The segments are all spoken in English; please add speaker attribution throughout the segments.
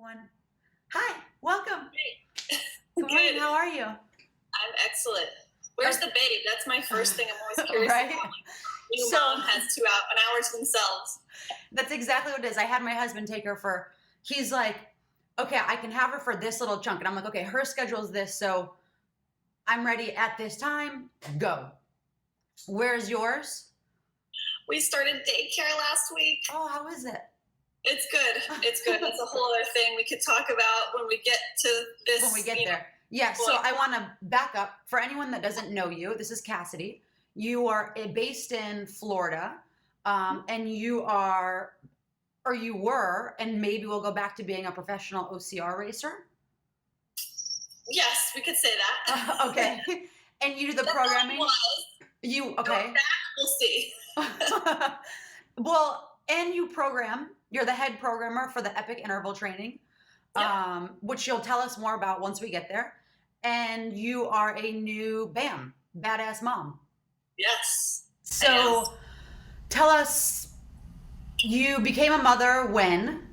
Speaker 1: One. Hi, welcome.
Speaker 2: Great.
Speaker 1: Good morning.
Speaker 2: Good.
Speaker 1: How are you?
Speaker 2: I'm excellent. Where's the babe? That's my first thing I'm always curious
Speaker 1: Right?
Speaker 2: about. New
Speaker 1: So
Speaker 2: mom has an hour to themselves.
Speaker 1: that's exactly what it is. I had my husband take her for, he's like, okay, I can have her for this little chunk. And I'm like, okay, her schedule is this. So I'm ready at this time. Go. Where's yours?
Speaker 2: We started daycare last week.
Speaker 1: Oh, how is it?
Speaker 2: It's good. It's good. That's a whole other thing we could talk about when we get to this.
Speaker 1: When we get there. Yeah, so I want to back up. For anyone that doesn't know you, this is Cassidy. You are based in Florida, and you are, or you were, and maybe we'll go back to being a professional OCR racer.
Speaker 2: Yes, we could say that.
Speaker 1: Okay. And you do the
Speaker 2: That's
Speaker 1: programming?
Speaker 2: what it was.
Speaker 1: Okay.
Speaker 2: We'll see.
Speaker 1: Well, and you program. You're the head programmer for the Epic Interval Training,
Speaker 2: Yeah.
Speaker 1: which you'll tell us more about once we get there. And you are a new badass mom.
Speaker 2: Yes.
Speaker 1: So tell us, you became a mother when?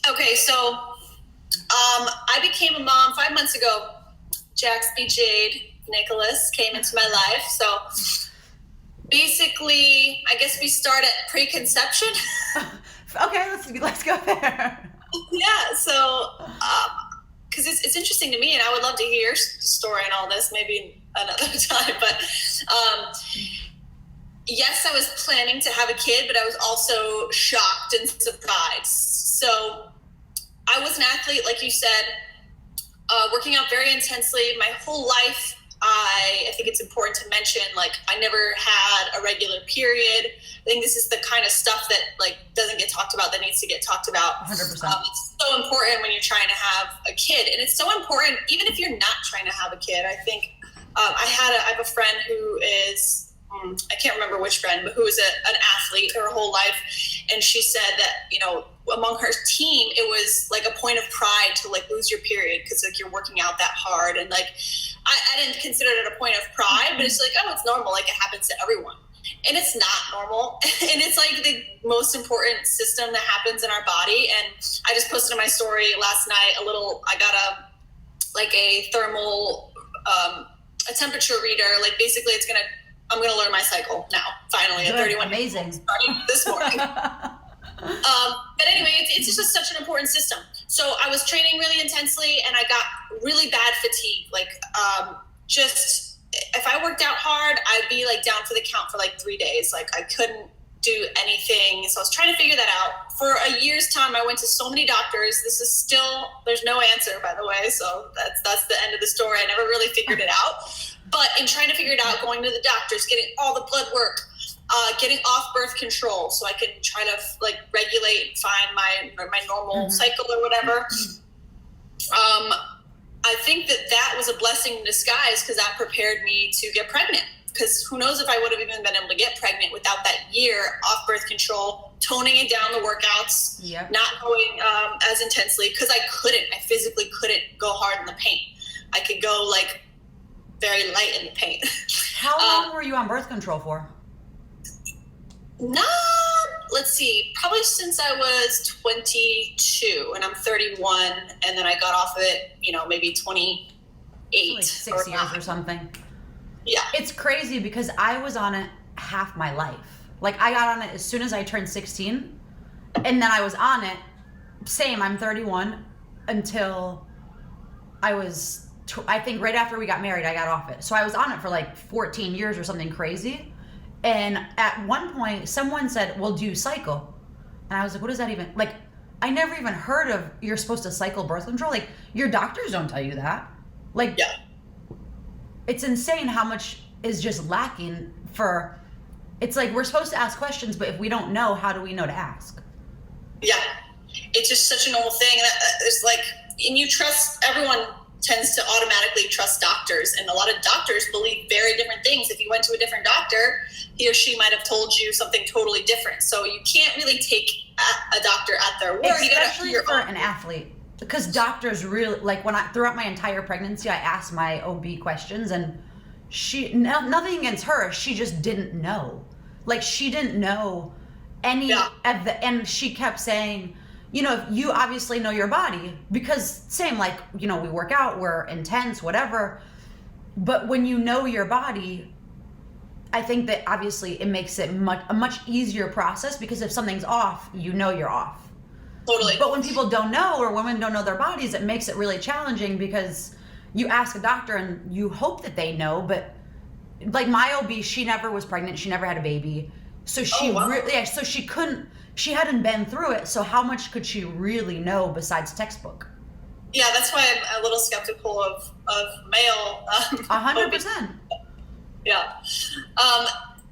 Speaker 2: Okay, so I became a mom 5 months ago. Jaxby Jade Nicholas came into my life. So basically, I guess we start at pre-conception.
Speaker 1: Okay, let's go there.
Speaker 2: Yeah, so because it's interesting to me, and I would love to hear your story and all this maybe another time. But yes, I was planning to have a kid, but I was also shocked and surprised. So I was an athlete, like you said, working out very intensely my whole life. I think it's important to mention, like, I never had a regular period. I think this is the kind of stuff that, like, doesn't get talked about that needs to get talked about.
Speaker 1: 100%.
Speaker 2: It's so important when you're trying to have a kid. And it's so important, even if you're not trying to have a kid. I think I have a friend who is, I can't remember which friend, but who is an athlete her whole life. And she said that, among her team, it was like a point of pride to, like, lose your period because, like, you're working out that hard. And, like, I didn't consider it a point of pride, but it's like, oh, it's normal. Like, it happens to everyone. And it's not normal. And it's like the most important system that happens in our body. And I just posted in my story last night I got a thermal, a temperature reader. Like, basically I'm going to learn my cycle now, finally, at 31.
Speaker 1: Amazing.
Speaker 2: Starting this morning. But anyway, it's just such an important system. So I was training really intensely, and I got really bad fatigue. Like, just if I worked out hard, I'd be like down for the count for like 3 days. Like, I couldn't do anything. So I was trying to figure that out. For a year's time, I went to so many doctors. There's no answer, by the way. So that's the end of the story. I never really figured it out. But in trying to figure it out, going to the doctors, getting all the blood work, getting off birth control so I can try to, like, regulate and find my normal cycle or whatever. I think that was a blessing in disguise because that prepared me to get pregnant. Because who knows if I would have even been able to get pregnant without that year off birth control, toning it down the workouts, not going as intensely, because I physically couldn't go hard in the paint. I could go, like, very light in the paint.
Speaker 1: How long were you on birth control for?
Speaker 2: Let's see, probably since I was 22, and I'm 31, and then I got off of it, maybe 28.
Speaker 1: Like 6 years or something.
Speaker 2: Yeah.
Speaker 1: It's crazy because I was on it half my life. Like, I got on it as soon as I turned 16, and then I was on it, I'm 31, until I was, I think right after we got married, I got off it. So I was on it for like 14 years or something crazy. And at one point, someone said, well, do you cycle? And I was like, what does that even, like, I never even heard of you're supposed to cycle birth control. Like, your doctors don't tell you that. Like,
Speaker 2: yeah.
Speaker 1: It's insane how much is just lacking for, it's like we're supposed to ask questions, but if we don't know, how do we know to ask?
Speaker 2: Yeah. It's just such a normal thing. It's like, and you trust, everyone tends to automatically trust doctors, and a lot of doctors believe very different things. If you went to a different doctor, he or she might have told you something totally different. So you can't really take a doctor at their word.
Speaker 1: Especially for an athlete, because doctors really, like, throughout my entire pregnancy, I asked my OB questions, and nothing against her, she just didn't know. Like, she didn't know any of the, and she kept saying, you know, you obviously know your body because same, like, you know, we work out, we're intense, whatever. But when you know your body, I think that obviously it makes it a much easier process because if something's off, you know you're off.
Speaker 2: Totally.
Speaker 1: But when people don't know, or women don't know their bodies, it makes it really challenging because you ask a doctor and you hope that they know, but like my OB, she never was pregnant. She never had a baby. So she she hadn't been through it. So how much could she really know besides textbook?
Speaker 2: Yeah, that's why I'm a little skeptical of male.
Speaker 1: 100%.
Speaker 2: Yeah.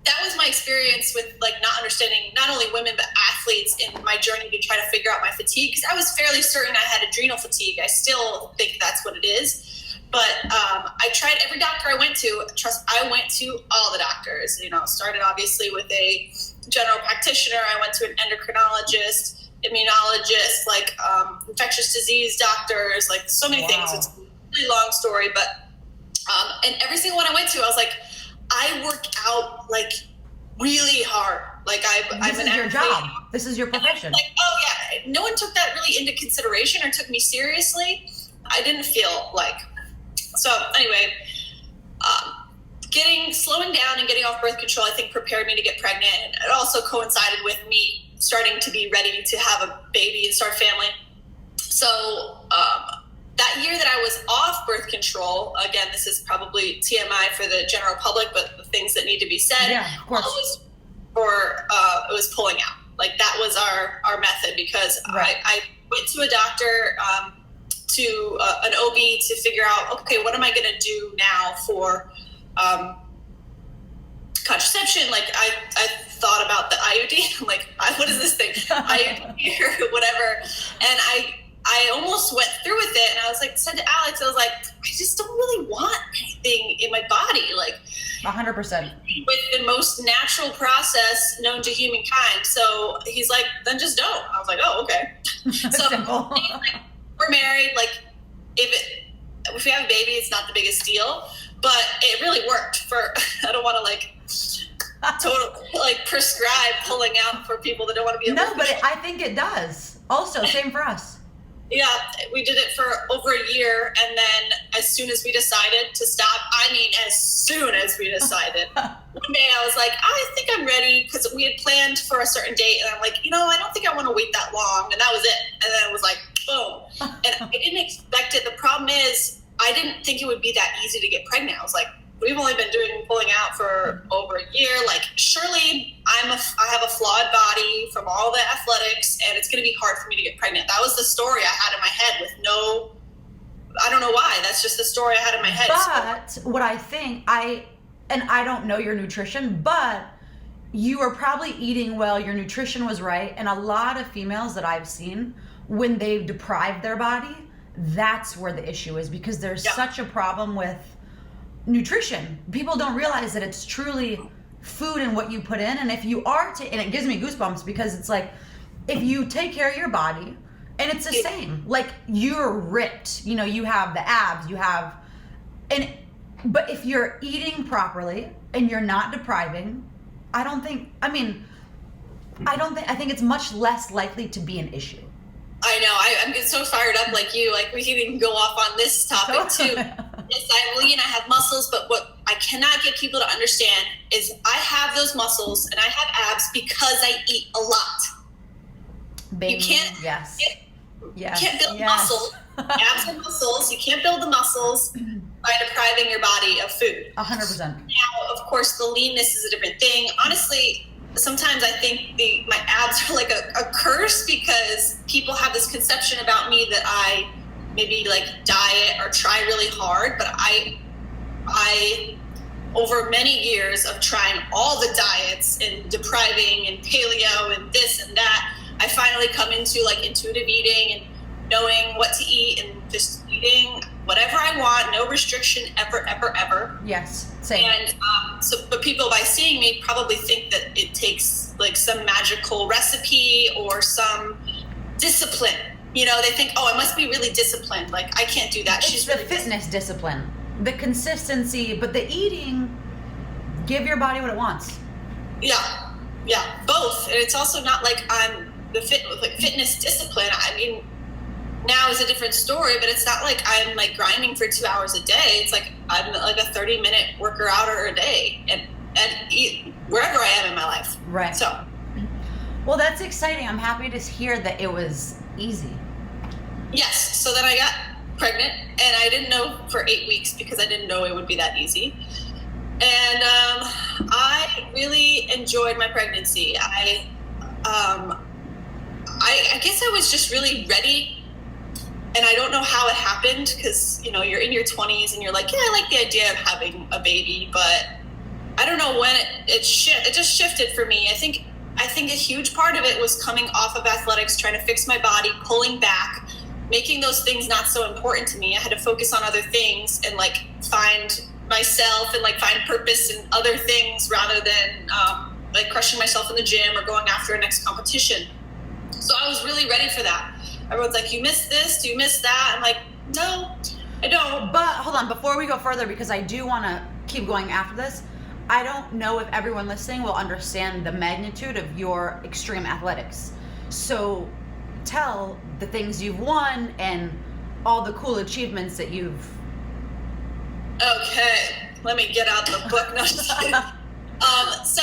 Speaker 2: That was my experience with like not understanding not only women, but athletes in my journey to try to figure out my fatigue. Because I was fairly certain I had adrenal fatigue. I still think that's what it is. But I tried every doctor I went to. I went to all the doctors. You know, started obviously with a general practitioner. I went to an endocrinologist, immunologist, like infectious disease doctors, like so many things. It's a really long story, but and every single one I went to, I was like, I work out like really hard. Like
Speaker 1: this is your job. This is your profession.
Speaker 2: Like, oh yeah, no one took that really into consideration or took me seriously. I didn't feel like. So anyway, slowing down and getting off birth control, I think prepared me to get pregnant. And it also coincided with me starting to be ready to have a baby and start a family. So that year that I was off birth control, again, this is probably TMI for the general public, but the things that need to be said,
Speaker 1: yeah, of course.
Speaker 2: It was pulling out. Like that was our method because
Speaker 1: right.
Speaker 2: I went to a doctor, to an OB to figure out, okay, what am I going to do now for contraception? Like I thought about the IUD. I'm like, what is this thing? IUD or whatever. And I almost went through with it. And I was like, said to Alex, I was like, I just don't really want anything in my body. Like
Speaker 1: 100%.
Speaker 2: With the most natural process known to humankind. So he's like, then just don't. I was like, oh, okay. So
Speaker 1: simple.
Speaker 2: We're married. Like if we have a baby, it's not the biggest deal, but it really worked for, I don't want to like totally like prescribe pulling out for people that don't want to be.
Speaker 1: No, but I think it does. Also, same for us.
Speaker 2: Yeah, we did it for over a year, and then as soon as we decided to stop, as soon as we decided, one day I was like, I think I'm ready, because we had planned for a certain date, and I'm like, I don't think I want to wait that long, and that was it. And then it was like, boom. And I didn't expect it. The problem is, I didn't think it would be that easy to get pregnant. I was like, we've only been pulling out for over a year. Like, surely I have a flawed body from all the athletics, and it's going to be hard for me to get pregnant. That was the story I had in my head I don't know why. That's just the story I had in my head.
Speaker 1: But what I think, I don't know your nutrition, but you were probably eating well. Your nutrition was right. And a lot of females that I've seen, when they've deprived their body, that's where the issue is, because there's such a problem with nutrition. People don't realize that it's truly food and what you put in. And if you are and it gives me goosebumps, because it's like, if you take care of your body, and it's the same, like you're ripped, you have the abs, but if you're eating properly and you're not depriving, I think it's much less likely to be an issue.
Speaker 2: I know. I'm getting so fired up like you. Like, we can even go off on this topic too. Yes, I'm lean, I have muscles, but what I cannot get people to understand is I have those muscles and I have abs because I eat a lot.
Speaker 1: Baby,
Speaker 2: you can't build muscle. Abs and muscles. You can't build the muscles by depriving your body of food.
Speaker 1: 100%.
Speaker 2: Now, of course, the leanness is a different thing. Honestly, sometimes I think my abs are like a curse, because people have this conception about me that I maybe like diet or try really hard, but I over many years of trying all the diets and depriving and paleo and this and that, I finally come into like intuitive eating and knowing what to eat and just eating whatever I want, no restriction ever, ever, ever.
Speaker 1: Yes, same.
Speaker 2: And but people, by seeing me, probably think that it takes like some magical recipe or some discipline. They think, oh, I must be really disciplined. Like, I can't do that.
Speaker 1: It's
Speaker 2: She's
Speaker 1: the
Speaker 2: really
Speaker 1: fitness discipline, the consistency, but the eating, give your body what it wants.
Speaker 2: Yeah, both. And it's also not like I'm fitness discipline. I mean, now is a different story, but it's not like I'm like grinding for 2 hours a day. It's like I'm like a 30-minute worker outer a day, and wherever I am in my life.
Speaker 1: Right.
Speaker 2: So,
Speaker 1: well, that's exciting. I'm happy to hear that it was easy.
Speaker 2: Yes. So then I got pregnant, and I didn't know for 8 weeks because I didn't know it would be that easy. And I really enjoyed my pregnancy. I guess I was just really ready. And I don't know how it happened, because, you know, you're in your 20s and you're like, yeah, I like the idea of having a baby, but I don't know when it just shifted for me. I think a huge part of it was coming off of athletics, trying to fix my body, pulling back, making those things not so important to me. I had to focus on other things and like find myself and like find purpose in other things rather than like crushing myself in the gym or going after a next competition. So I was really ready for that. Everyone's like, you missed this, do you miss that? I'm like, no, I don't.
Speaker 1: But hold on, before we go further, because I do want to keep going after this, I don't know if everyone listening will understand the magnitude of your extreme athletics. So tell the things you've won and all the cool achievements that you've...
Speaker 2: Okay, let me get out the book. No, just kidding. So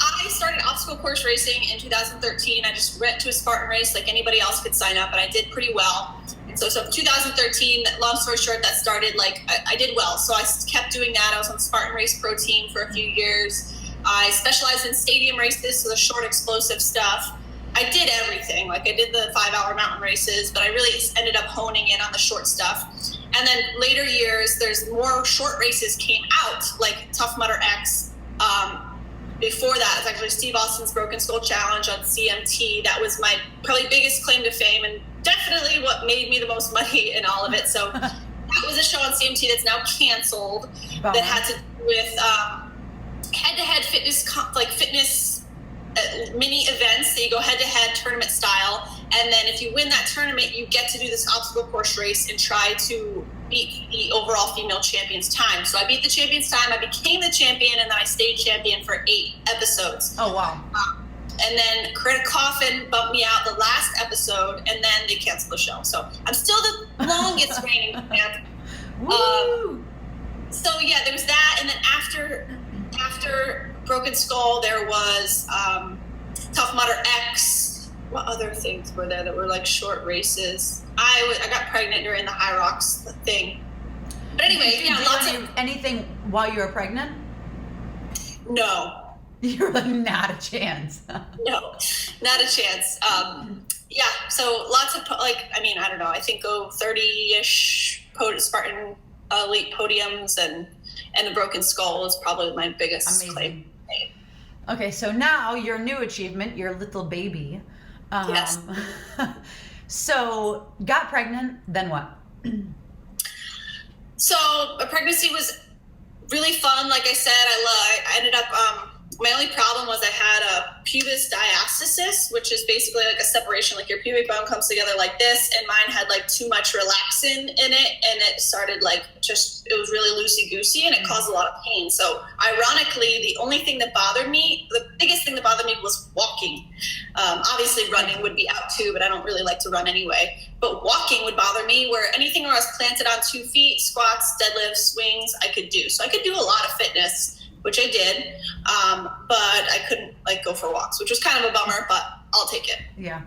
Speaker 2: I started obstacle course racing in 2013. I just went to a Spartan race like anybody else could sign up, and I did pretty well. And so 2013, long story short, that started like, I did well. So I kept doing that. I was on Spartan Race Pro Team for a few years. I specialized in stadium races, so the short explosive stuff. I did everything. Like I did the 5-hour mountain races, but I really ended up honing in on the short stuff. And then later years, there's more short races came out, like Tough Mudder X. Before that, it's actually Steve Austin's Broken Skull Challenge on CMT. That was my probably biggest claim to fame, and definitely what made me the most money in all of it. So that was a show on CMT that's now canceled. That had to do with head-to-head fitness mini events that you go head-to-head tournament style. And then if you win that tournament, you get to do this obstacle course race and try to beat the overall female champion's time. So I beat the champion's time, I became the champion, and then I stayed champion for 8 episodes.
Speaker 1: Oh, wow.
Speaker 2: And then Coretta Coffin bumped me out the last episode, and then they canceled the show. So I'm still the longest reigning champ. So yeah, there was that. And then after Broken Skull, there was Tough Mudder X. What other things were there that were like short races? I got pregnant during the High Rocks thing. But anyway,
Speaker 1: Did you do anything while you were pregnant?
Speaker 2: No.
Speaker 1: You were like, not a chance.
Speaker 2: No, not a chance. Yeah, so lots of, like, I mean, I don't know, I think 30-ish Spartan elite podiums, and the Broken Skull is probably my biggest claim.
Speaker 1: Okay, so now your new achievement, your little baby.
Speaker 2: Yes.
Speaker 1: So got pregnant, then what?
Speaker 2: So a pregnancy was really fun. Like I said, I ended up, my only problem was I had a pubis diastasis, which is basically like a separation, like your pubic bone comes together like this, and mine had like too much relaxin in it, and it started like it was really loosey-goosey, and it caused a lot of pain. So ironically, the only thing that bothered me, the biggest thing that bothered me was walking. Obviously running would be out too, but I don't really like to run anyway. But walking would bother me, where anything where I was planted on 2 feet, squats, deadlifts, swings, I could do. So I could do a lot of fitness, which I did, but I couldn't like go for walks, which was kind of a bummer, but I'll take it.
Speaker 1: Yeah.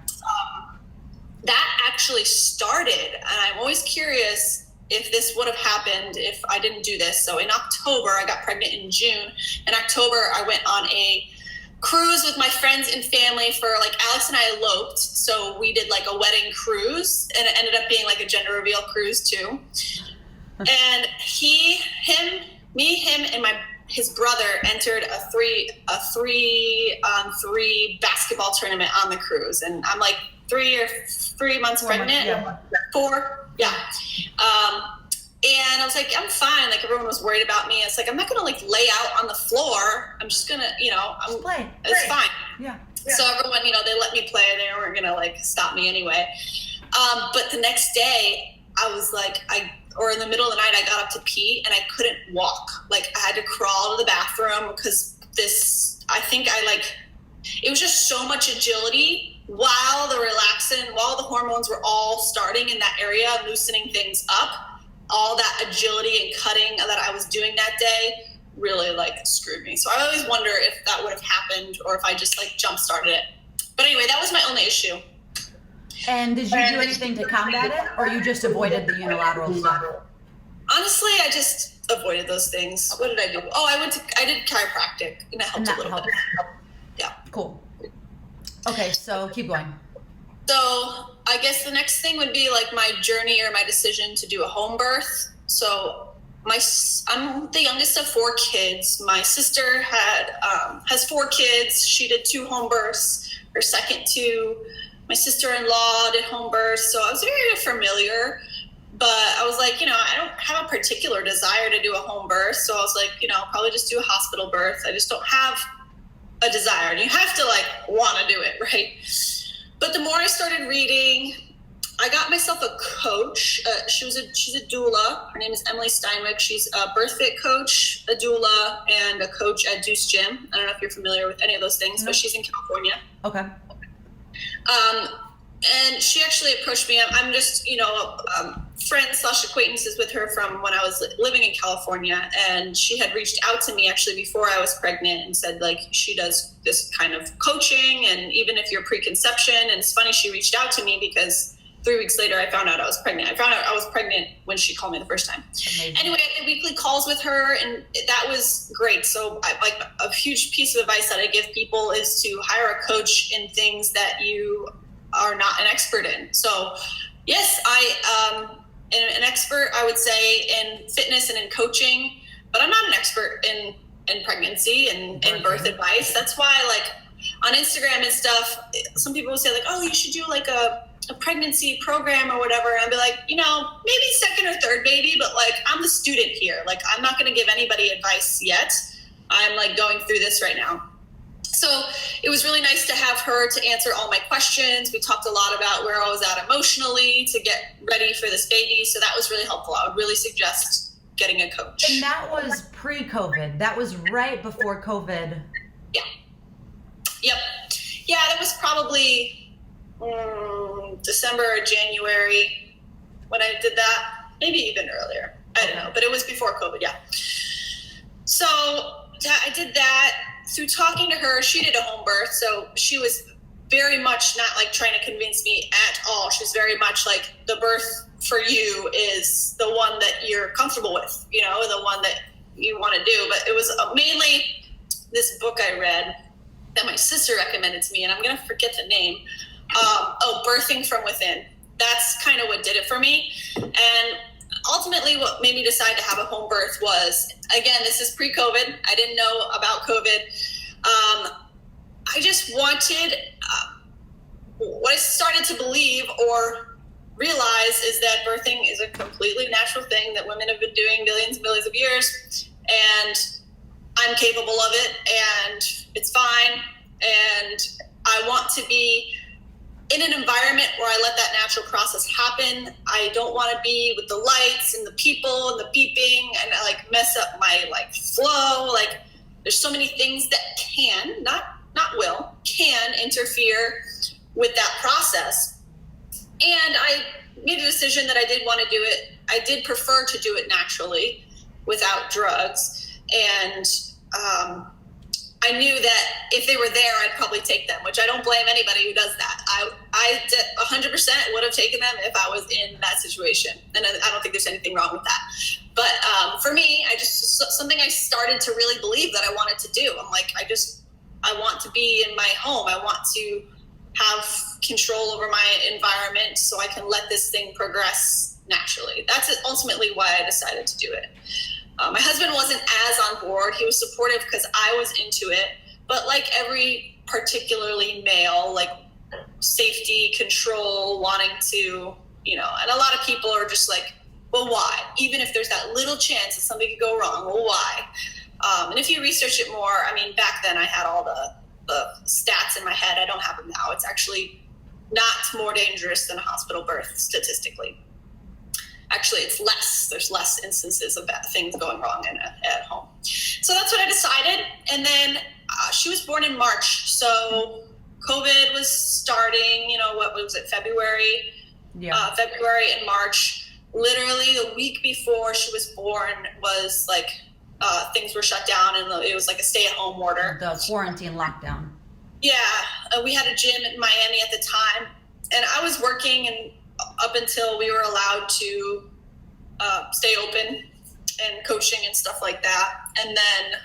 Speaker 2: That actually started, and I'm always curious if this would have happened if I didn't do this. So in October, I got pregnant in June. In October, I went on a cruise with my friends and family for like, Alex and I eloped. So we did like a wedding cruise, and it ended up being like a gender reveal cruise too. And him, and his brother entered a three basketball tournament on the cruise. And I'm like 3 months pregnant.
Speaker 1: Yeah.
Speaker 2: 4. Yeah. And I was like, I'm fine. Like everyone was worried about me. It's like, I'm not going to like lay out on the floor. I'm just going to,
Speaker 1: play.
Speaker 2: It's fine.
Speaker 1: Yeah.
Speaker 2: So everyone, they let me play. They weren't going to like stop me anyway. But the next day I was like, or in the middle of the night, I got up to pee and I couldn't walk. Like I had to crawl to the bathroom because it was just so much agility while the hormones were all starting in that area, loosening things up, all that agility and cutting that I was doing that day really like screwed me. So I always wonder if that would have happened or if I just like jump started it. But anyway, that was my only issue.
Speaker 1: And did you do anything to combat it, or you just avoided the unilateral stuff?
Speaker 2: Honestly, I just avoided those things. What did I do? Oh, I did chiropractic, and that helped a little bit. Yeah.
Speaker 1: Cool. Okay, so keep going.
Speaker 2: So I guess the next thing would be like my journey or my decision to do a home birth. So I'm the youngest of 4 kids. My sister has 4 kids. She did 2 home births. Her second 2. My sister-in-law did home births. So I was very familiar. But I was like, I don't have a particular desire to do a home birth. So I was like, I'll probably just do a hospital birth. I just don't have a desire. And you have to like want to do it, right? But the more I started reading, I got myself a coach. She's a doula. Her name is Emily Steinwick. She's a birth fit coach, a doula, and a coach at Juice Gym. I don't know if you're familiar with any of those things, but she's in California.
Speaker 1: Okay.
Speaker 2: And she actually approached me. I'm just, friends/acquaintances with her from when I was living in California. And she had reached out to me actually before I was pregnant and said like, she does this kind of coaching. And even if you're preconception, and it's funny, she reached out to me because 3 weeks later, I found out I was pregnant. I found out I was pregnant when she called me the first time. Amazing. Anyway, I did weekly calls with her, and that was great. So like a huge piece of advice that I give people is to hire a coach in things that you are not an expert in. So yes, I am an expert, I would say, in fitness and in coaching, but I'm not an expert in pregnancy and in birth advice. That's why like on Instagram and stuff, some people will say like, oh, you should do like a pregnancy program or whatever. And I'd be like, maybe second or third baby, but like I'm the student here. Like I'm not going to give anybody advice yet. I'm like going through this right now. So it was really nice to have her to answer all my questions. We talked a lot about where I was at emotionally to get ready for this baby. So that was really helpful. I would really suggest getting a coach.
Speaker 1: And that was pre-COVID. That was right before COVID.
Speaker 2: Yeah. Yep. Yeah, that was probably December or January when I did that. Maybe even earlier. I don't know. But it was before COVID, yeah. So I did that. Through talking to her, she did a home birth, so she was very much not like trying to convince me at all. She's very much like the birth for you is the one that you're comfortable with, the one that you want to do. But it was mainly this book I read that my sister recommended to me, and I'm going to forget the name. Birthing from Within. That's kind of what did it for me. And ultimately what made me decide to have a home birth was, again, this is pre-COVID. I didn't know about COVID. I just wanted, what I started to believe or realize is that birthing is a completely natural thing that women have been doing billions and billions of years. And I'm capable of it, and it's fine. And I want to be in an environment where I let that natural process happen. I don't want to be with the lights and the people and the beeping and like mess up my like flow. Like there's so many things that can, not can interfere with that process. And I made a decision that I did want to do it. I did prefer to do it naturally without drugs. And I knew that if they were there, I'd probably take them, which I don't blame anybody who does that. I 100% would have taken them if I was in that situation. And I don't think there's anything wrong with that. But for me, something I started to really believe that I wanted to do. I'm like, I want to be in my home. I want to have control over my environment so I can let this thing progress naturally. That's ultimately why I decided to do it. My husband wasn't as on board. He was supportive because I was into it. But like every particularly male, like safety, control, wanting to, and a lot of people are just like, well, why? Even if there's that little chance that something could go wrong, well, why? And if you research it more, back then I had all the stats in my head. I don't have them now. It's actually not more dangerous than a hospital birth statistically. Actually, it's less. There's less instances of bad things going wrong at home. So that's what I decided. And then she was born in March. So COVID was starting, what was it, February?
Speaker 1: Yeah.
Speaker 2: February and March. Literally the week before she was born was like, things were shut down and it was like a stay-at-home order.
Speaker 1: The quarantine lockdown.
Speaker 2: Yeah. We had a gym in Miami at the time, and I was working and up until we were allowed to stay open and coaching and stuff like that. And then,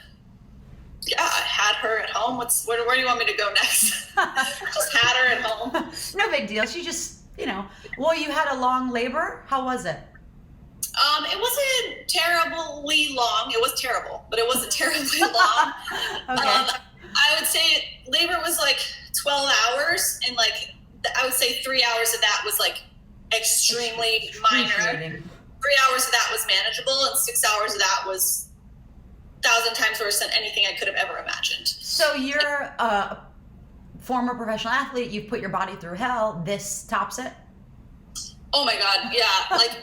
Speaker 2: I had her at home. Where do you want me to go next? Just had her at home.
Speaker 1: No big deal. She just, well, you had a long labor. How was it?
Speaker 2: It wasn't terribly long. It was terrible, but it wasn't terribly long.
Speaker 1: Okay.
Speaker 2: I would say labor was like 12 hours, and like I would say 3 hours of that was like extremely minor. 3 hours of that was manageable, and 6 hours of that was 1,000 times worse than anything I could have ever imagined.
Speaker 1: So you're a former professional athlete. You've put your body through hell. This tops it?
Speaker 2: Oh my God, yeah. Like,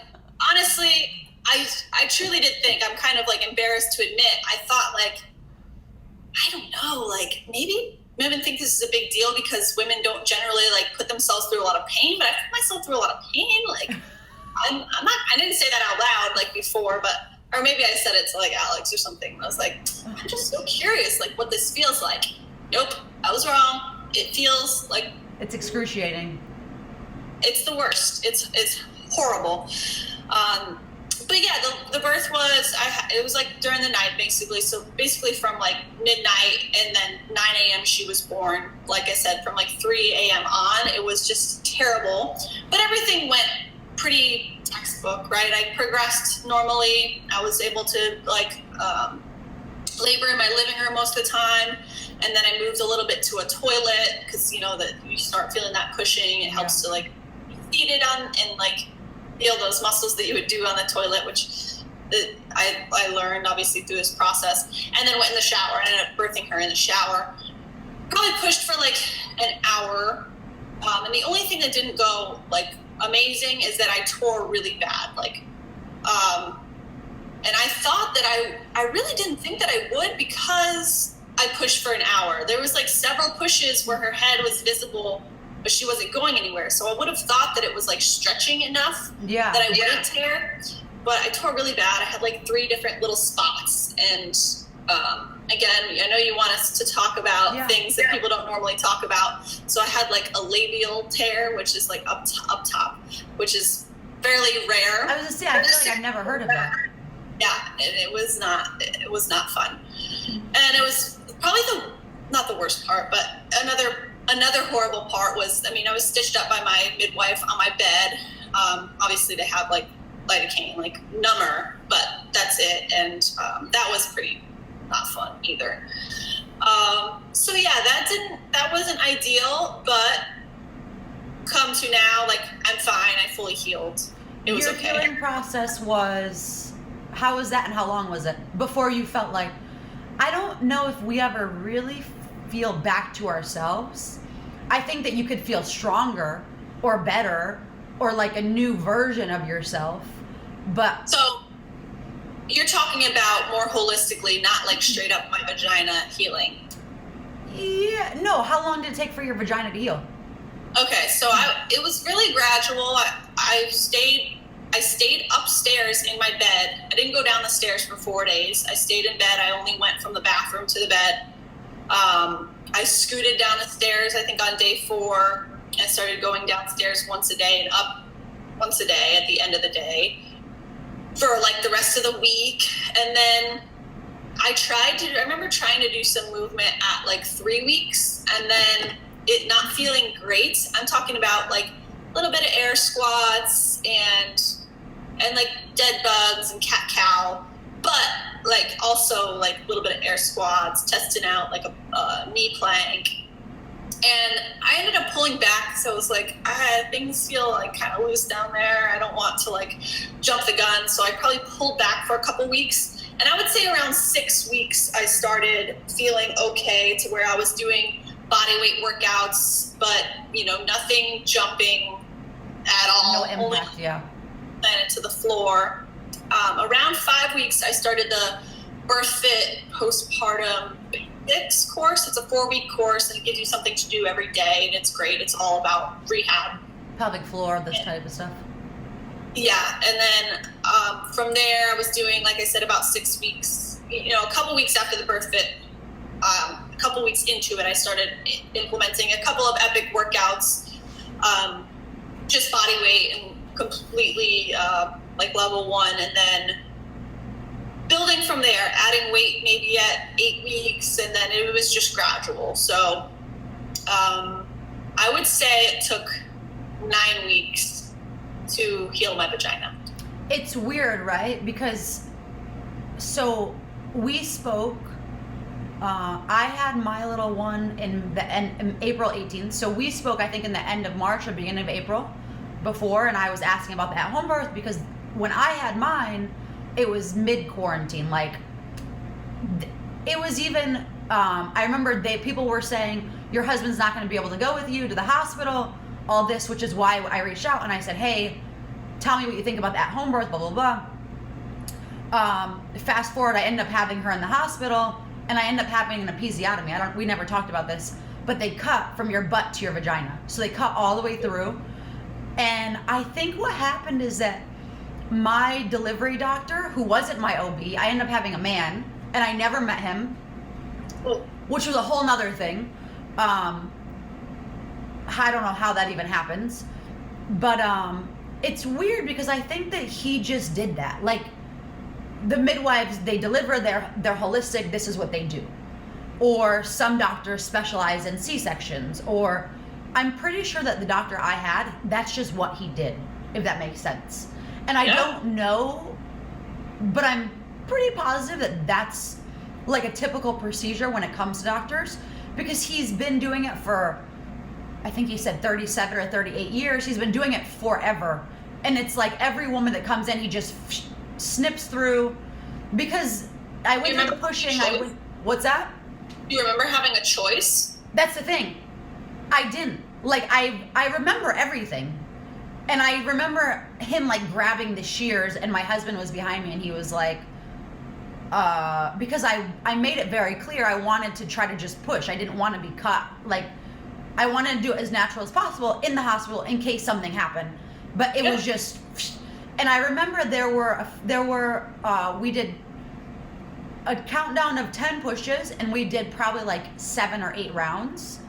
Speaker 2: honestly, I truly did think, I'm kind of like embarrassed to admit, I thought like, I don't know, like maybe women think this is a big deal because women don't generally like put themselves through a lot of pain, but I put myself through a lot of pain. Like, I didn't say that out loud like before, or maybe I said it to like Alex or something. I was like, I'm just so curious, like what this feels like. Nope, I was wrong. It feels like
Speaker 1: it's excruciating.
Speaker 2: It's the worst. It's horrible. But yeah, the birth was, it was like during the night basically. So basically from like midnight and then 9 a.m. she was born. Like I said, from like 3 a.m. on, it was just terrible. But everything went pretty textbook, right? I progressed normally. I was able to like labor in my living room most of the time. And then I moved a little bit to a toilet because, that you start feeling that pushing. It helps to like be seated on and like feel those muscles that you would do on the toilet, which I learned obviously through this process. And then went in the shower. I ended up birthing her in the shower. Probably pushed for like an hour. And the only thing that didn't go like amazing is that I tore really bad. Like, and I thought that I really didn't think that I would because I pushed for an hour. There was like several pushes where her head was visible, but she wasn't going anywhere. So I would have thought that it was like stretching enough that I wouldn't tear. But I tore really bad. I had like 3 different little spots. And again, I know you want us to talk about things that people don't normally talk about. So I had like a labial tear, which is like up top, which is fairly rare.
Speaker 1: I was gonna say, I feel like I've never heard of that.
Speaker 2: Yeah, and it was not fun. And it was probably not the worst part, but another horrible part was, I was stitched up by my midwife on my bed. Obviously they have like lidocaine, like number, but that's it. And that was pretty not fun either. So yeah, that wasn't ideal, but come to now, like I'm fine. I fully healed. It was okay.
Speaker 1: Your healing process was, how was that and how long was it before you felt like, I don't know if we ever really feel back to ourselves. I think that you could feel stronger or better or like a new version of yourself, but...
Speaker 2: So you're talking about more holistically, not like straight up my vagina healing.
Speaker 1: Yeah, no, how long did it take for your vagina to heal?
Speaker 2: Okay, so it was really gradual. I stayed upstairs in my bed. I didn't go down the stairs for 4 days. I stayed in bed. I only went from the bathroom to the bed. I scooted down the stairs, I think on day 4. I started going downstairs once a day and up once a day at the end of the day for like the rest of the week. And then I remember trying to do some movement at like 3 weeks and then it not feeling great. I'm talking about like a little bit of air squats and like dead bugs and cat cow, but like also like a little bit of air squats, testing out like a knee plank. And I ended up pulling back. So it was like, things feel like kind of loose down there. I don't want to like jump the gun. So I probably pulled back for a couple weeks. And I would say around 6 weeks, I started feeling okay to where I was doing body weight workouts, but nothing jumping at all.
Speaker 1: No impact, yeah.
Speaker 2: Planted to the floor. Around 5 weeks, I started the BirthFit postpartum Cassidy's course. It's a 4-week course, and it gives you something to do every day, and it's great. It's all about rehab.
Speaker 1: Pelvic floor, this type of stuff.
Speaker 2: Yeah, and then from there, I was doing, like I said, about 6 weeks. You know, a couple weeks after the birth fit, a couple weeks into it, I started implementing a couple of epic workouts, just body weight and completely like level 1, and then building from there, adding weight maybe at 8 weeks, and then it was just gradual. So I would say it took 9 weeks to heal my vagina.
Speaker 1: It's weird, right? Because, so we spoke, I had my little one in April 18th. So we spoke, I think, in the end of March or beginning of April before, and I was asking about the at-home birth because when I had mine, it was mid-quarantine. Like, it was even, I remember people were saying, your husband's not going to be able to go with you to the hospital, all this, which is why I reached out and I said, hey, tell me what you think about the at-home birth, blah, blah, blah. Fast forward, I ended up having her in the hospital, and I ended up having an episiotomy. We never talked about this, but they cut from your butt to your vagina. So they cut all the way through. And I think what happened is that my delivery doctor, who wasn't my OB, I ended up having a man, and I never met him, which was a whole nother thing. I don't know how that even happens, but it's weird because I think that he just did that. Like, the midwives, they deliver, they're holistic, this is what they do. Or some doctors specialize in C-sections, or I'm pretty sure that the doctor I had, that's just what he did, if that makes sense. And I don't know, but I'm pretty positive that that's like a typical procedure when it comes to doctors, because he's been doing it for, I think he said 37 or 38 years. He's been doing it forever. And it's like every woman that comes in, he just snips through, because I went through pushing. What's that?
Speaker 2: Do you remember having a choice?
Speaker 1: That's the thing. I didn't. Like, I remember everything. And I remember him like grabbing the shears, and my husband was behind me, and he was like, because I made it very clear I wanted to try to just push. I didn't want to be cut. Like, I wanted to do it as natural as possible in the hospital in case something happened. But it was just, and I remember we did a countdown of 10 pushes, and we did probably like 7 or 8 rounds.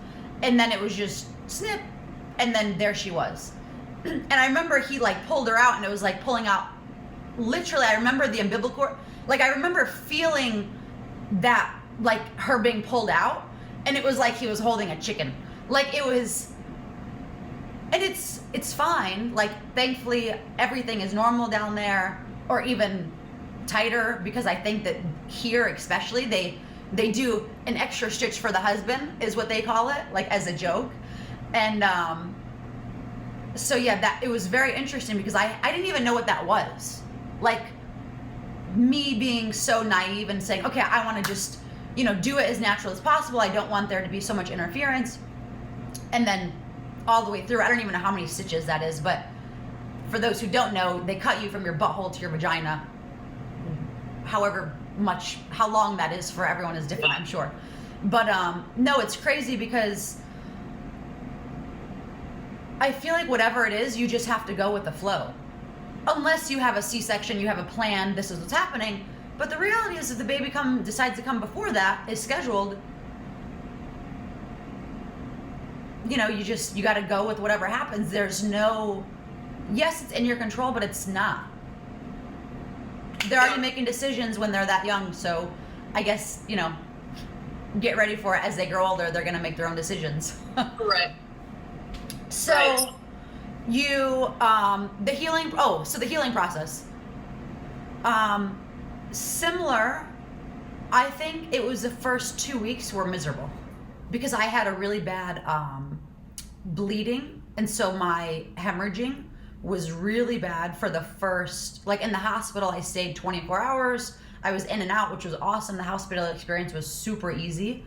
Speaker 1: And then it was just snip, and then there she was. And I remember he like pulled her out, and it was like pulling out, literally, I remember the umbilical cord. Like, I remember feeling that, like, her being pulled out, and it was like he was holding a chicken. Like, it was, and it's fine. Like, thankfully, everything is normal down there, or even tighter, because I think that here especially, they do an extra stitch for the husband, is what they call it, like, as a joke. And so yeah, that it was very interesting, because I didn't even know what that was. Like, me being so naive and saying, okay, I want to just, do it as natural as possible. I don't want there to be so much interference. And then all the way through, I don't even know how many stitches that is, but for those who don't know, they cut you from your butthole to your vagina. However much, how long that is for everyone is different, I'm sure. But no, it's crazy, because I feel like whatever it is, you just have to go with the flow. Unless you have a C-section, you have a plan, this is what's happening. But the reality is, if the baby decides to come before that, is scheduled, you got to go with whatever happens. There's no, yes, it's in your control, but it's not. They're already making decisions when they're that young, so I guess, get ready for it. As they grow older, they're going to make their own decisions.
Speaker 2: Right.
Speaker 1: So,
Speaker 2: right.
Speaker 1: The healing process. Similar, I think it was the first 2 weeks were miserable, because I had a really bad bleeding, and so my hemorrhaging was really bad for the first, like, in the hospital, I stayed 24 hours. I was in and out, which was awesome. The hospital experience was super easy.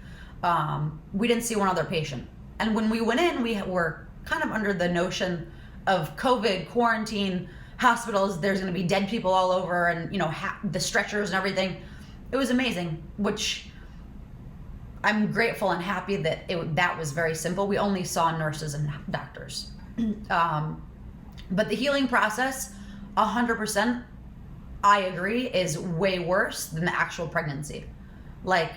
Speaker 1: We didn't see one other patient. And when we went in, we were kind of under the notion of COVID, quarantine, hospitals, there's going to be dead people all over, and, the stretchers and everything. It was amazing, which I'm grateful and happy that that was very simple. We only saw nurses and doctors. But the healing process, 100%, I agree, is way worse than the actual pregnancy. Like,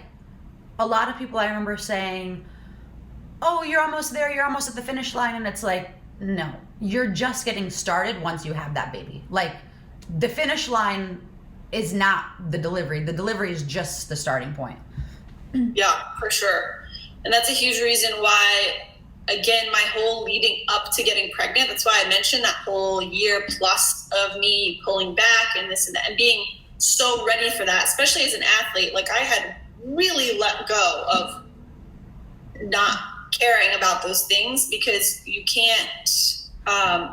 Speaker 1: a lot of people I remember saying, oh, you're almost there, you're almost at the finish line. And it's like, no, you're just getting started once you have that baby. Like, the finish line is not the delivery. The delivery is just the starting point.
Speaker 2: Yeah, for sure. And that's a huge reason why, again, my whole leading up to getting pregnant, that's why I mentioned that whole year plus of me pulling back and this and that, and being so ready for that, especially as an athlete. Like, I had really let go of not caring about those things, because you can't,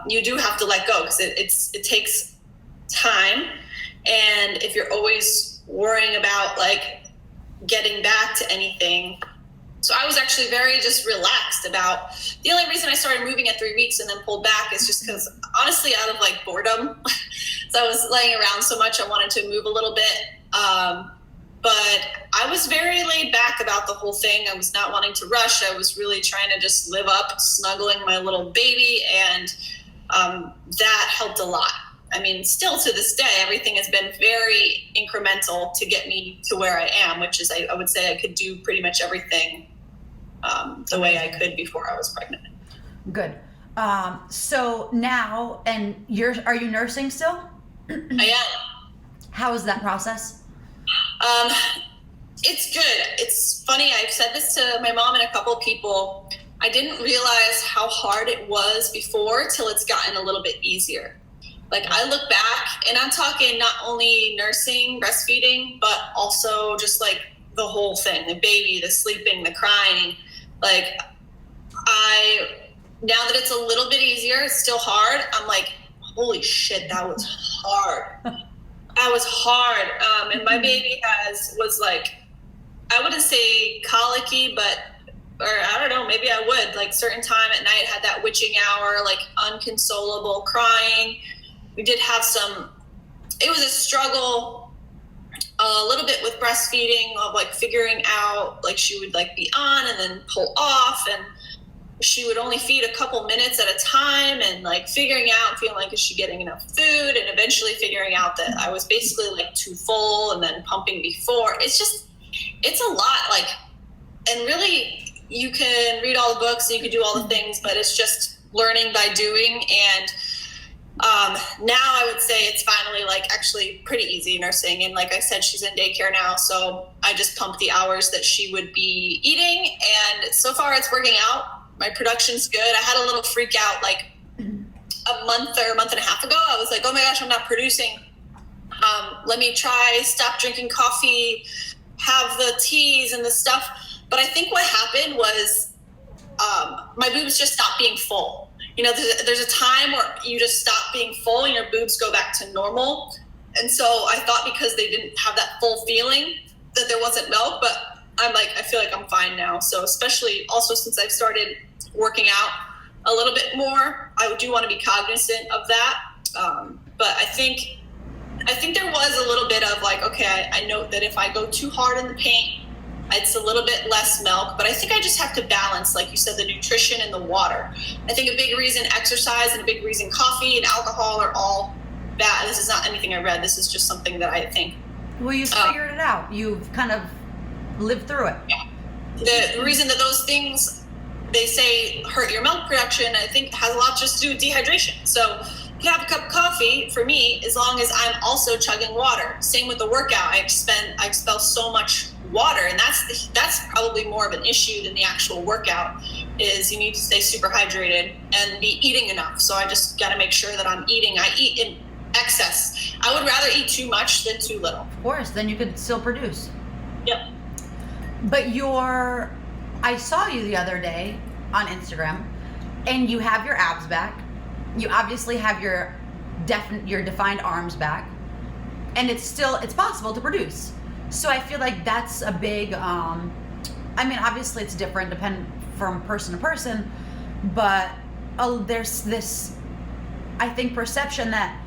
Speaker 2: you do have to let go, because it takes time. And if you're always worrying about like getting back to anything. So I was actually very just relaxed about, the only reason I started moving at 3 weeks and then pulled back is just because, honestly, out of like boredom. So I was laying around so much, I wanted to move a little bit. But I was very laid back about the whole thing. I was not wanting to rush. I was really trying to just live up, snuggling my little baby. And that helped a lot. I mean, still to this day, everything has been very incremental to get me to where I am, which is, I would say I could do pretty much everything the way I could before I was pregnant.
Speaker 1: Good. So now, and are you nursing still?
Speaker 2: I am.
Speaker 1: How is that process?
Speaker 2: It's good. It's funny. I've said this to my mom and a couple of people. I didn't realize how hard it was before till it's gotten a little bit easier. Like, I look back, and I'm talking not only nursing, breastfeeding, but also just like the whole thing, the baby, the sleeping, the crying. Like, now that it's a little bit easier, it's still hard. I'm like, holy shit, that was hard. That was hard. And my baby was like, I wouldn't say colicky, or I don't know, maybe I would. Like, certain time at night had that witching hour, like unconsolable crying. We did have it was a struggle a little bit with breastfeeding, of like figuring out, like, she would like be on and then pull off, and she would only feed a couple minutes at a time, and like figuring out, feeling like, is she getting enough food, and eventually figuring out that I was basically like too full, and then pumping before. It's a lot, like, and really you can read all the books and you can do all the things, but it's just learning by doing. And now I would say it's finally like actually pretty easy nursing. And like I said, she's in daycare now, so I just pump the hours that she would be eating. And so far it's working out. My production's good. I had a little freak out like a month or a month and a half ago. I was like, oh my gosh, I'm not producing. Let me stop drinking coffee, have the teas and the stuff. But I think what happened was my boobs just stopped being full. You know, there's a time where you just stop being full and your boobs go back to normal. And so I thought, because they didn't have that full feeling, that there wasn't milk, but I'm like, I feel like I'm fine now. So especially also since I've started working out a little bit more, I do want to be cognizant of that. But I think there was a little bit of like, okay, I note that if I go too hard in the paint, it's a little bit less milk, but I think I just have to balance, like you said, the nutrition and the water. I think a big reason exercise and a big reason coffee and alcohol are all bad. This is not anything I read. This is just something that I think.
Speaker 1: Well, you figured it out. You've kind of lived through it.
Speaker 2: Yeah. The reason that those things, they say, hurt your milk production, I think has a lot just to do with dehydration. So you can have a cup of coffee for me, as long as I'm also chugging water. Same with the workout. I expel so much water, and that's probably more of an issue than the actual workout. Is you need to stay super hydrated and be eating enough. So I just got to make sure that I'm eating. I eat in excess. I would rather eat too much than too little.
Speaker 1: Of course, then you could still produce.
Speaker 2: Yep.
Speaker 1: But I saw you the other day on Instagram, and you have your abs back. You obviously have your defined arms back, and it's possible to produce. So I feel like that's a big, I mean, obviously it's different, depend from person to person, but there's this, I think, perception that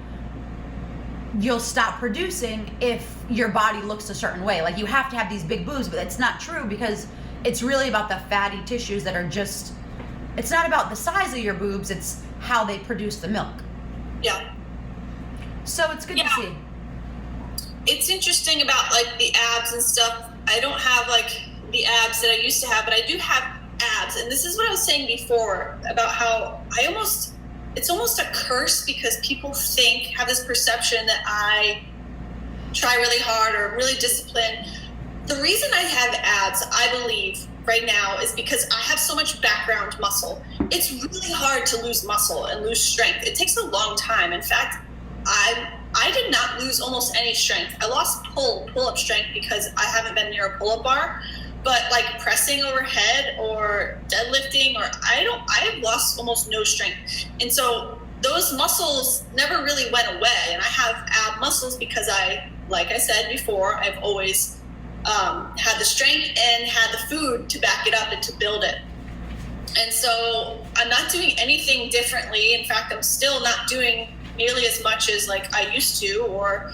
Speaker 1: you'll stop producing if your body looks a certain way. Like, you have to have these big boobs, but it's not true, because it's really about the fatty tissues that are just, it's not about the size of your boobs, it's how they produce the milk.
Speaker 2: Yeah.
Speaker 1: So it's good to see.
Speaker 2: It's interesting about like the abs and stuff. I don't have like the abs that I used to have, but I do have abs. And this is what I was saying before about how it's almost a curse because people have this perception that I try really hard or really disciplined. The reason I have abs, I believe, right now is because I have so much background muscle. It's really hard to lose muscle and lose strength. It takes a long time. In fact, I did not lose almost any strength. I lost pull-up strength because I haven't been near a pull-up bar. But like pressing overhead or deadlifting, I've lost almost no strength. And so those muscles never really went away. And I have ab muscles because like I said before, I've always had the strength and had the food to back it up and to build it. And so I'm not doing anything differently. In fact, I'm still not doing nearly as much as like I used to, or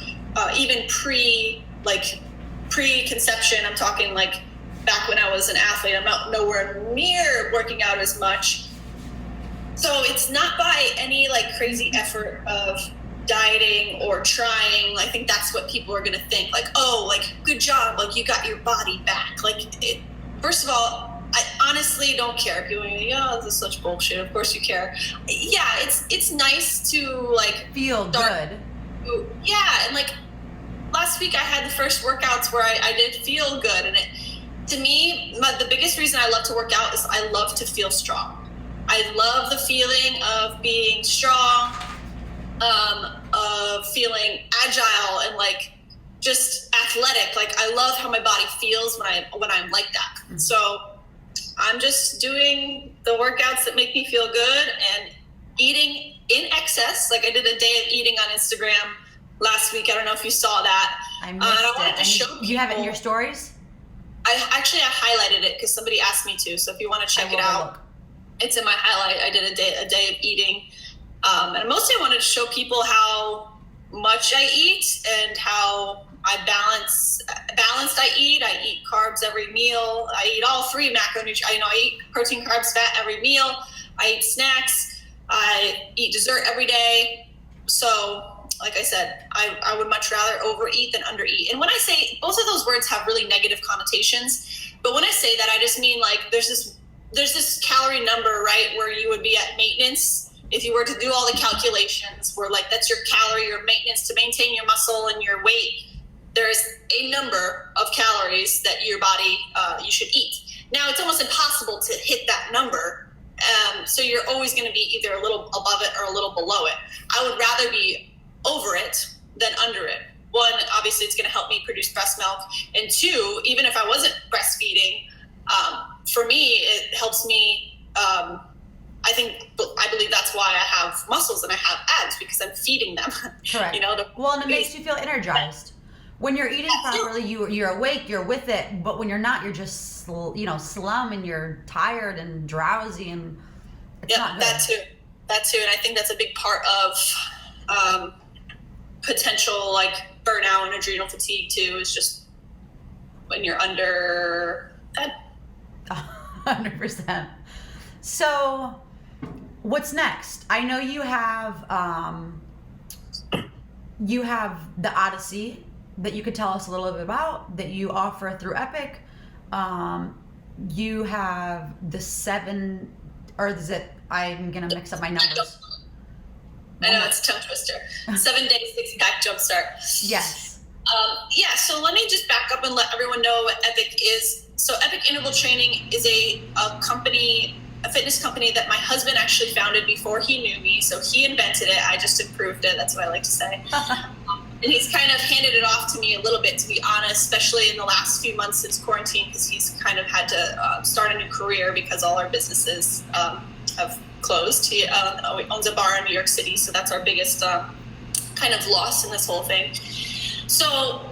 Speaker 2: even pre-conception. I'm talking like back when I was an athlete. I'm not nowhere near working out as much. So it's not by any like crazy effort of dieting or trying. I think that's what people are going to think, like, oh, like, good job, like you got your body back. Like, first of all, I honestly don't care. People are like, oh, this is such bullshit. Of course you care. Yeah, it's nice to like
Speaker 1: feel good.
Speaker 2: Yeah, and like last week I had the first workouts where I did feel good, and to me, the biggest reason I love to work out is I love to feel strong. I love the feeling of being strong, of feeling agile and like just athletic. Like I love how my body feels when I'm like that. Mm-hmm. So I'm just doing the workouts that make me feel good and eating in excess. Like I did a day of eating on Instagram last week. I don't know if you saw that.
Speaker 1: I missed
Speaker 2: I wanted to show people.
Speaker 1: You have it in your stories?
Speaker 2: I highlighted it because somebody asked me to. So if you want to check it out, it's in my highlight. I did a day of eating. And mostly I wanted to show people how much I eat and how balanced I eat. I eat carbs every meal. I eat all three macronutrients. I eat protein, carbs, fat every meal. I eat snacks. I eat dessert every day. So like I said, I would much rather overeat than undereat. And when I say, both of those words have really negative connotations, but when I say that, I just mean like there's this calorie number, right, where you would be at maintenance. If you were to do all the calculations where like that's your calorie, your maintenance to maintain your muscle and your weight, there's a number of calories that your body, you should eat. Now it's almost impossible to hit that number. So you're always going to be either a little above it or a little below it. I would rather be over it than under it. One, obviously it's going to help me produce breast milk. And two, even if I wasn't breastfeeding, for me, it helps me, I believe that's why I have muscles and I have abs, because I'm feeding them.
Speaker 1: Correct. And it makes you feel energized. When you're eating properly, you're awake, you're with it. But when you're not, you're just, slum and you're tired and drowsy, and it's not good. That too. And I think that's a big part of potential like burnout and adrenal fatigue too, is just when you're under that. 100%. So what's next? I know you have the Odyssey that you could tell us a little bit about, that you offer through Epic. You have the 7, or is it, I'm gonna mix up my numbers.
Speaker 2: I know, it's a tongue twister. 7 days, 6-pack jumpstart.
Speaker 1: Yes.
Speaker 2: So let me just back up and let everyone know what Epic is. So Epic Interval Training is a company, a fitness company that my husband actually founded before he knew me. So he invented it. I just improved it. That's what I like to say. And he's kind of handed it off to me a little bit, to be honest, especially in the last few months since quarantine, because he's kind of had to start a new career because all our businesses have closed. He owns a bar in New York City, so that's our biggest kind of loss in this whole thing. So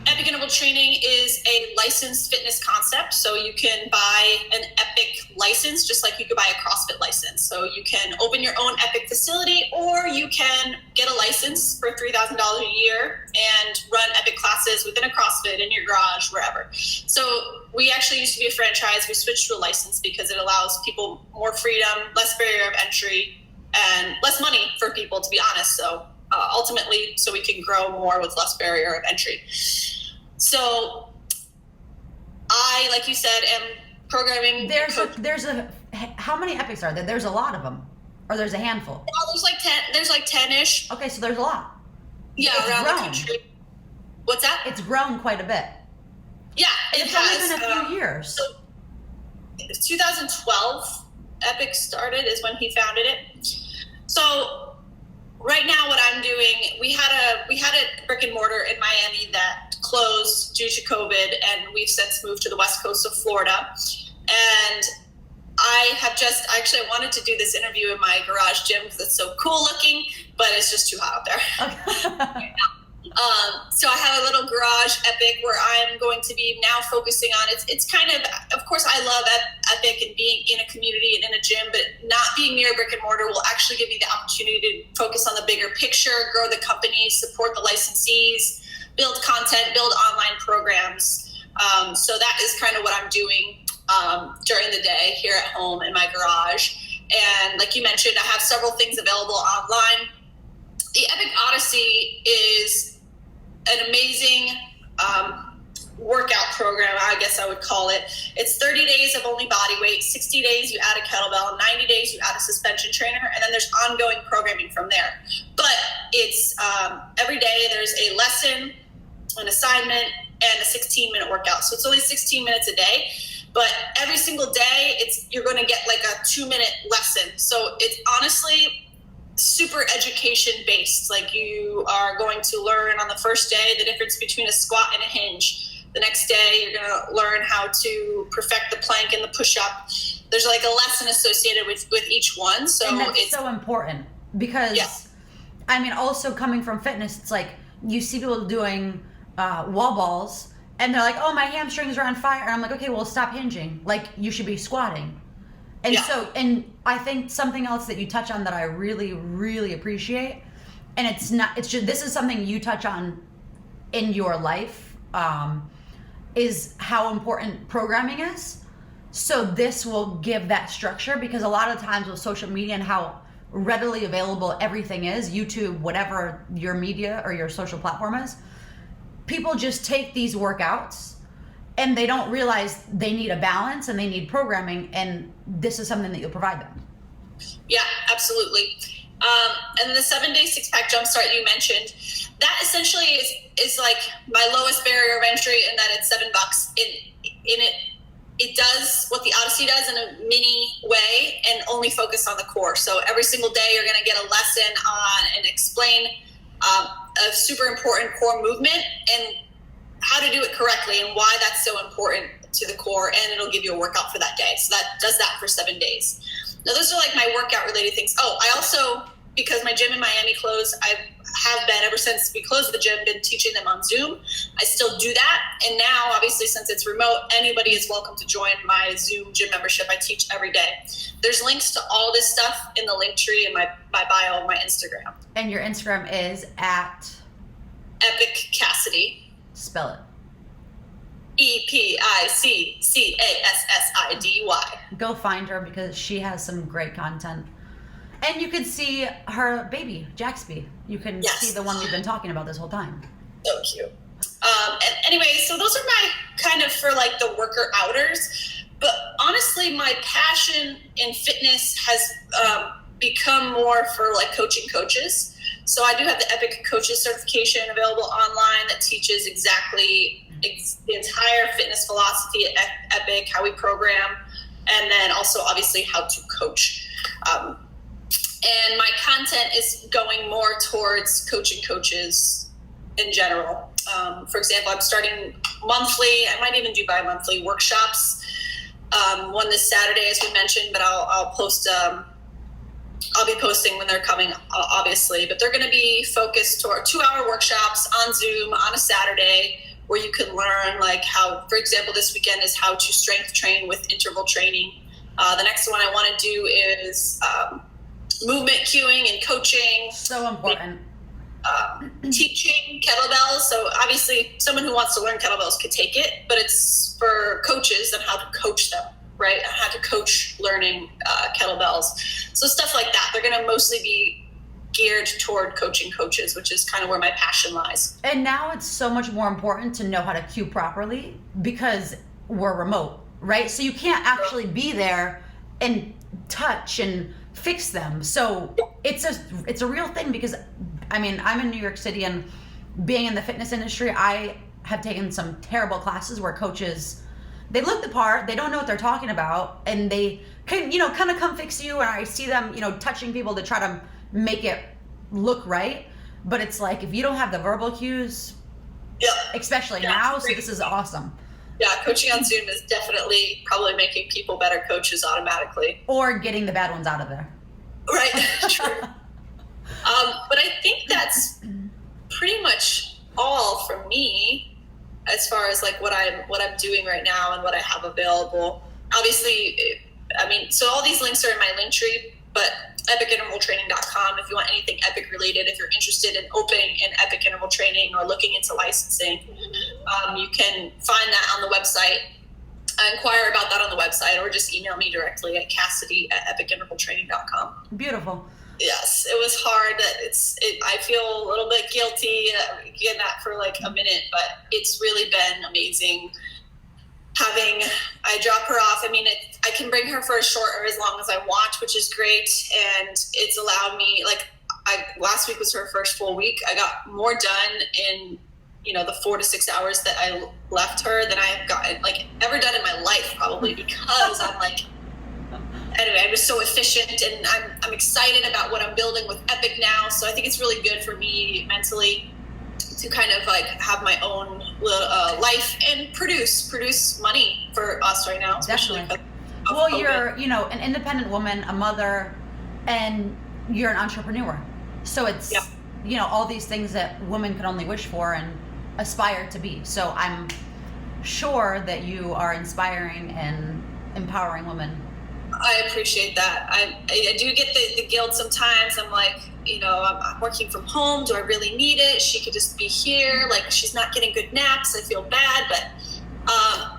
Speaker 2: Epic Interval Training is a licensed fitness concept. So you can buy an Epic license, just like you could buy a CrossFit license. So you can open your own Epic facility, or you can get a license for $3,000 a year and run Epic classes within a CrossFit, in your garage, wherever. So we actually used to be a franchise. We switched to a license because it allows people more freedom, less barrier of entry, and less money for people, to be honest. So ultimately, so we can grow more with less barrier of entry. So I, like you said, am programming.
Speaker 1: How many Epics are there? There's a lot of them, or there's a handful?
Speaker 2: Well, there's like 10. There's like 10-ish.
Speaker 1: Okay, so there's a lot.
Speaker 2: Yeah,
Speaker 1: it's
Speaker 2: around
Speaker 1: grown.
Speaker 2: the country. What's that?
Speaker 1: It's grown quite a bit.
Speaker 2: Yeah,
Speaker 1: it's only been a few years.
Speaker 2: So 2012, Epic started is when he founded it. So right now, what I'm doing, we had a brick and mortar in Miami that closed due to COVID, and we've since moved to the west coast of Florida. And I wanted to do this interview in my garage gym because it's so cool looking, but it's just too hot out there. Okay. So I have a little garage Epic where I'm going to be now focusing on it's kind of course I love Epic and being in a community and in a gym, but not being near a brick and mortar will actually give me the opportunity to focus on the bigger picture, grow the company, support the licensees, build content, build online programs. So that is kind of what I'm doing during the day here at home in my garage. And like you mentioned, I have several things available online. The Epic Odyssey is an amazing workout program, I guess I would call it. It's 30 days of only body weight, 60 days you add a kettlebell, 90 days you add a suspension trainer, and then there's ongoing programming from there. But it's every day there's a lesson, an assignment, and a 16-minute workout. So it's only 16 minutes a day. But every single day, you're going to get like a 2-minute lesson. So it's honestly super education based. Like you are going to learn on the first day the difference between a squat and a hinge. The next day you're going to learn how to perfect the plank and the push-up. There's like a lesson associated with each one. So
Speaker 1: and that's
Speaker 2: it's
Speaker 1: so important because I mean, also coming from fitness, it's like you see people doing wall balls and they're like, oh, my hamstrings are on fire, and I'm like, okay, well, stop hinging. Like you should be squatting. And so, and I think something else that you touch on that I really, really appreciate, and it's just, this is something you touch on in your life, is how important programming is. So this will give that structure, because a lot of times with social media and how readily available everything is, YouTube, whatever your media or your social platform is, people just take these workouts and they don't realize they need a balance and they need programming, and this is something that you'll provide them.
Speaker 2: Yeah, absolutely. And the 7-day 6-pack jumpstart you mentioned, that essentially is like my lowest barrier of entry, in that it's $7. It does what the Odyssey does in a mini way and only focus on the core. So every single day you're going to get a lesson on and explain a super important core movement and how to do it correctly and why that's so important to the core, and it'll give you a workout for that day. So that does that for 7 days. Now those are like my workout related things. Oh, I also, because my gym in Miami closed, I have been, ever since we closed the gym, been teaching them on Zoom. I still do that. And now, obviously, since it's remote, anybody is welcome to join my Zoom gym membership. I teach every day. There's links to all this stuff in the link tree in my bio of my Instagram.
Speaker 1: And your Instagram is at?
Speaker 2: Epic Cassidy.
Speaker 1: Spell it.
Speaker 2: EPICCASSIDY.
Speaker 1: Go find her because she has some great content. And you can see her baby, Jaxby. You can see the one we've been talking about this whole time.
Speaker 2: So cute. And anyway, so those are my kind of for like the worker outers. But honestly, my passion in fitness has become more for like coaching coaches. So I do have the Epic Coaches certification available online that teaches exactly the entire fitness philosophy at Epic, how we program, and then also obviously how to coach. And my content is going more towards coaching coaches in general. For example, I'm starting monthly, I might even do bi-monthly workshops. One this Saturday, as we mentioned, but I'll post, I'll be posting when they're coming, obviously, but they're going to be focused toward 2-hour workshops on Zoom on a Saturday where you can learn like how, for example, this weekend is how to strength train with interval training. The next one I want to do is movement cueing and coaching.
Speaker 1: So important.
Speaker 2: Teaching kettlebells. So obviously someone who wants to learn kettlebells could take it, but it's for coaches and how to coach them, right? How to coach learning kettlebells. So stuff like that. They're going to mostly be geared toward coaching coaches, which is kind of where my passion lies.
Speaker 1: And now it's so much more important to know how to cue properly because we're remote, right? So you can't actually be there and touch and fix them. So it's a real thing because, I mean, I'm in New York City, and being in the fitness industry, I have taken some terrible classes where coaches, they look the part, they don't know what they're talking about, and they can, kind of come fix you. And I see them, touching people to try to make it look right. But it's like, if you don't have the verbal cues, especially now, so this is awesome.
Speaker 2: Yeah, coaching on Zoom is definitely probably making people better coaches automatically.
Speaker 1: Or getting the bad ones out of there.
Speaker 2: Right, true. But I think that's pretty much all from me as far as like what I'm doing right now and what I have available. Obviously, so all these links are in my link tree, but epicintervaltraining.com if you want anything epic related. If you're interested in opening an epic interval training or looking into licensing, you can find that on the website. Inquire about that on the website, or just email me directly at Cassidy@epicintervaltraining.com.
Speaker 1: Beautiful.
Speaker 2: Yes, it was hard. I feel a little bit guilty getting that for like a minute, but it's really been amazing. I drop her off. I can bring her for as short or as long as I want, which is great. And it's allowed me, last week was her first full week. I got more done in, the 4 to 6 hours that I left her than I have gotten, ever done in my life, probably, because anyway, I'm just so efficient, and I'm excited about what I'm building with Epic now. So I think it's really good for me mentally to kind of have my own life and produce money for us right now.
Speaker 1: Definitely. Well, you're, an independent woman, a mother, and you're an entrepreneur. So it's, all these things that women can only wish for and aspire to be. So I'm sure that you are inspiring and empowering women.
Speaker 2: I appreciate that. I do get the guilt sometimes. I'm like, I'm working from home. Do I really need it? She could just be here. She's not getting good naps. I feel bad. But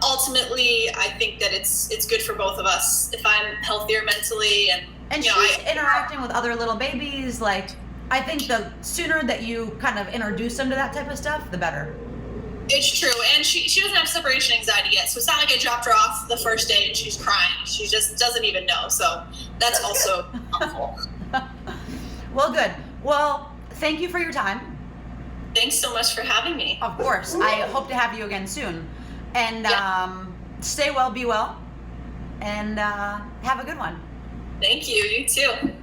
Speaker 2: ultimately, I think that it's good for both of us if I'm healthier mentally. And
Speaker 1: she's interacting with other little babies. I think the sooner that you kind of introduce them to that type of stuff, the better.
Speaker 2: It's true. And she doesn't have separation anxiety yet. So it's not like I dropped her off the first day and she's crying. She just doesn't even know. So that's also helpful.
Speaker 1: Well, good. Well, thank you for your time.
Speaker 2: Thanks so much for having me.
Speaker 1: Of course. I hope to have you again soon. And stay well, be well, and have a good one.
Speaker 2: Thank you. You too.